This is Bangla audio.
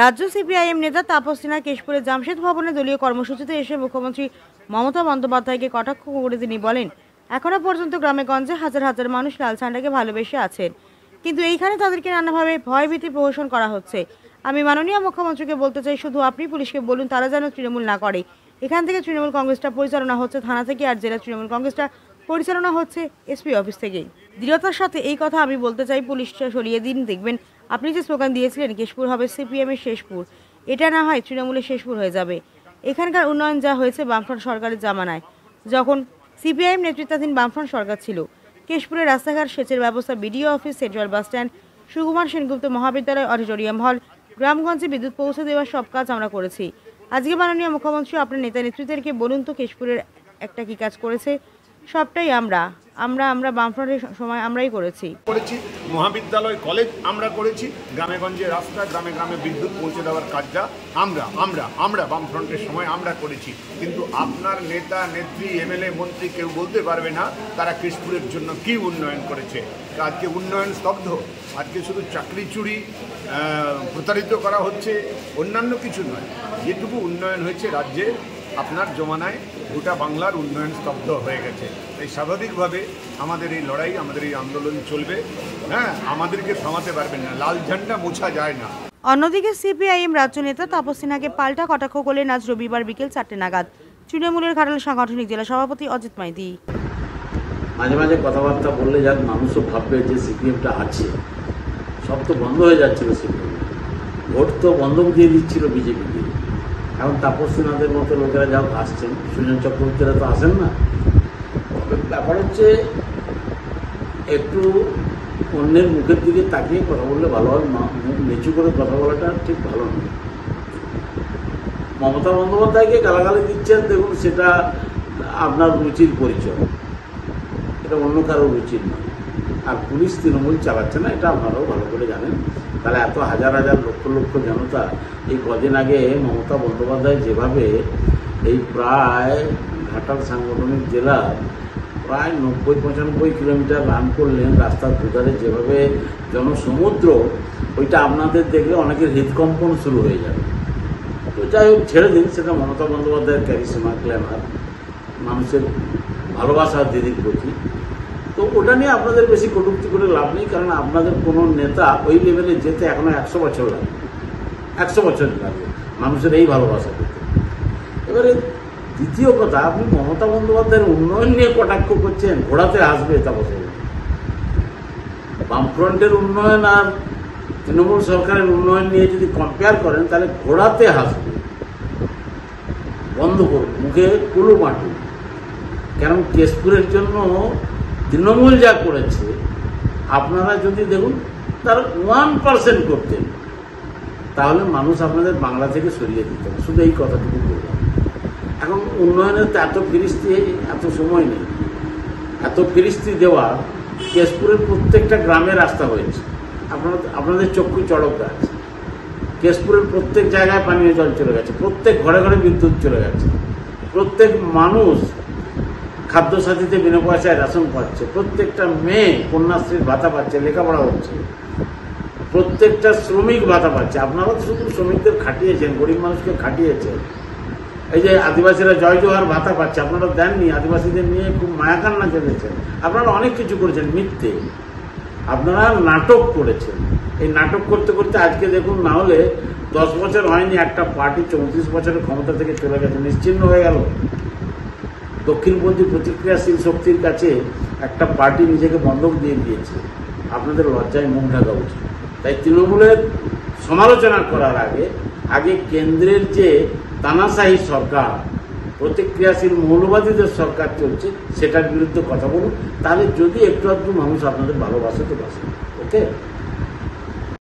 রাজ্য সিপিআইএম নেতা তাপস সিনহা কেশপুরের জামশেদ ভবনে দলীয় কর্মসূচিতে এসে মুখ্যমন্ত্রী মমতা বন্দ্যোপাধ্যায়কে কটাক্ষ করে তিনি বলেন, এখনো পর্যন্ত গ্রামে গঞ্জে হাজার হাজার মানুষ লাল ঝান্ডাকে ভালোবেসে আছেন, কিন্তু এইখানে তাদেরকে নানাভাবে ভয়ভীতি প্রদর্শন করা হচ্ছে। আমি মাননীয় মুখ্যমন্ত্রীকে বলতে চাই, শুধু আপনি পুলিশকে বলুন তারা যেন তৃণমূল না করে। এখান থেকে তৃণমূল কংগ্রেসটা পরিচালনা হচ্ছে থানা থেকে, আর জেলা তৃণমূল কংগ্রেসটা পরিচালনা হচ্ছে এসপি অফিস থেকেই। দৃঢ়তার সাথে এই কথা আমি বলতে চাই, পুলিশটা সরিয়ে দিন। দেখবেন আপনি যে স্লোগান দিয়েছিলেন কেশপুর হবে সিপিএমের শেষপুর, এটা না হয় তৃণমূলের শেষপুর হয়ে যাবে। এখানকার উন্নয়ন যা হয়েছে বামফ্রন্ট সরকারের জামানায়, যখন সিপিআইএম নেতৃত্বাধীন বামফ্রন্ট সরকার ছিল। কেশপুরের রাস্তাঘাট, সেচের ব্যবস্থা, BDO office, central bus stand, Sukumar Sengupta মহাবিদ্যালয়, অডিটোরিয়াম হল, গ্রামগঞ্জে বিদ্যুৎ পৌঁছে দেওয়ার সব কাজ আমরা করেছি। আজকে মাননীয় মুখ্যমন্ত্রী আপনার নেতা নেতৃত্বদেরকে বলুন তো কেশপুরের একটা কি কাজ করেছে। সবটাই আমরা বামফ্রন্টের সময় আমরাই করেছি। মহাবিদ্যালয়, কলেজ আমরা করেছি, গ্রামেগঞ্জে রাস্তা, গ্রামে গ্রামে বিদ্যুৎ পৌঁছে দেওয়ার কাজটা আমরা বামফ্রন্টের সময় আমরা করেছি। কিন্তু আপনার নেতা নেত্রী, এমএলএ, মন্ত্রী কেউ বলতে পারবে না তারা কেশপুরের জন্য কি উন্নয়ন করেছে। আজকে উন্নয়ন স্তব্ধ, আজকে শুধু চাকরি চুরি, প্রতারিত করা হচ্ছে, অন্যান্য কিছু নয়। যেটুকু উন্নয়ন হয়েছে রাজ্যে, আপনার জমানায় গোটা বাংলার উন্নয়ন স্তব্ধ হয়ে গেছে। তাই স্বাভাবিকভাবে আমাদের এই লড়াই, আমাদের এই আন্দোলন চলবে। আমাদেরকে থামাতে পারবেন না, লাল ঝান্ডা মোছা যায় না। অন্যদিকে সিপিআইএম রাজ্য নেতা তাপস সিনহাকে পাল্টা কটাক্ষ করলেন আজ রবিবার বিকেল 4টে নাগাদ তৃণমূলের ঘাটাল সাংগঠনিক জেলা সভাপতি অজিত মাইতি। মাঝে মাঝে কথাবার্তা বললে যাক মানুষও ভাববে যে সিপিএমটা আছে। সব তো বন্ধ হয়ে যাচ্ছিল, সিপিএম ভোট তো বন্ধক দিয়ে দিচ্ছিল বিজেপিকে। এখন তাপস সিনহাদের মতো লোকেরা যাও আসছেন, সুজন চক্রবর্তীরা তো আসেন না। ব্যাপার হচ্ছে একটু অন্যের মুখের দিকে তাকিয়ে কথা বললে ভালো হয়, মুখ নিচু করে কথা বলাটা ঠিক ভালো নয়। মমতা বন্দ্যোপাধ্যায়কে গালাগালি দিচ্ছেন, দেখুন সেটা আপনার রুচির পরিচয়, এটা অন্য কারো রুচির নয়। আর পুলিশ তৃণমূল চালাচ্ছে না, এটা আপনারাও ভালো করে জানেন। তাহলে এত হাজার হাজার লক্ষ লক্ষ জনতা এই কদিন আগে মমতা বন্দ্যোপাধ্যায় যেভাবে এই প্রায় ঘাটাল সাংগঠনিক জেলা প্রায় 90-95 কিলোমিটার রান করলেন রাস্তার দুধারে, যেভাবে জনসমুদ্র, ওইটা আপনাদের দেখলে অনেকের হৃদকম্পন শুরু হয়ে যাবে। তো যাই হোক, ছেড়ে দিন, সেটা মমতা বন্দ্যোপাধ্যায়ের ক্যারিসমা, গ্ল্যামার, মানুষের ভালোবাসা দিদির প্রতি। তো ওটা নিয়ে আপনাদের বেশি কটূক্তি করে লাভ নেই, কারণ আপনাদের কোনো নেতা ওই লেভেলে যেতে এখনো 100 বছর লাগবে, 100 বছর লাগবে মানুষের এই ভালোবাসা পেতে। এবারে দ্বিতীয় কথা, আপনি মমতা বন্দ্যোপাধ্যায়ের উন্নয়ন নিয়ে কটাক্ষ করছেন, ঘোড়াতে আসবে তা বসে। বামফ্রন্টের উন্নয়ন আর তৃণমূল সরকারের উন্নয়ন নিয়ে যদি কম্পেয়ার করেন তাহলে ঘোড়াতে হাসবে। বন্ধ করুন, মুখে কুলু মাটুন। কারণ কেশপুরের জন্য তৃণমূল যা করেছে, আপনারা যদি দেখুন তার 1% করতেন, তাহলে মানুষ আপনাদের বাংলা থেকে সরিয়ে দিতেন। শুধু এই কথাটুকু বললাম। এখন উন্নয়নের তো এত ফিরিস্তি, এত সময় নেই। এত ফিরিস্তি দেওয়া, কেশপুরের প্রত্যেকটা গ্রামে রাস্তা হয়েছে, আপনাদের চক্ষু চড়ক গাছ। কেশপুরের প্রত্যেক জায়গায় পানীয় জল চলে গেছে, প্রত্যেক ঘরে ঘরে বিদ্যুৎ চলে গেছে, প্রত্যেক মানুষ খাদ্যসাথীতে বিনা পয়সায় রেশন পাচ্ছে, প্রত্যেকটা মেয়ে কন্যাশ্রীর ভাতা পাচ্ছে, লেখাপড়া হচ্ছে, প্রত্যেকটা শ্রমিক ভাতা পাচ্ছে। আপনারা তো শুধু শ্রমিকদের খাটিয়েছেন, গরিব মানুষকে খাটিয়েছেন। এই যে আদিবাসীরা জয় জোহার ভাতা পাচ্ছে, আপনারা দেননি। আদিবাসীদের নিয়ে খুব মায়াকান্না চেপেছেন, আপনারা অনেক কিছু করেছেন মিথ্যে, আপনারা নাটক করেছেন। এই নাটক করতে করতে আজকে দেখুন, না হলে 10 বছর হয়নি একটা পার্টি 34 বছরের ক্ষমতা থেকে চলে গেছে, নিশ্চিহ্ন হয়ে গেল। দক্ষিণপন্থী প্রতিক্রিয়াশীল শক্তির কাছে একটা পার্টি নিজেকে বন্ধক দিয়ে দিয়েছে। আপনাদের লজ্জায় মুখ ঢাকা উচিত। তাই তৃণমূলের সমালোচনা করার আগে কেন্দ্রের যে তানাশাহী সরকার, প্রতিক্রিয়াশীল মৌলবাদীদের সরকার চলছে, সেটার বিরুদ্ধে কথা বলুন। তাহলে যদি একটু আধটু মানুষ আপনাদের ভালোবাসে তো বাসে। ওকে।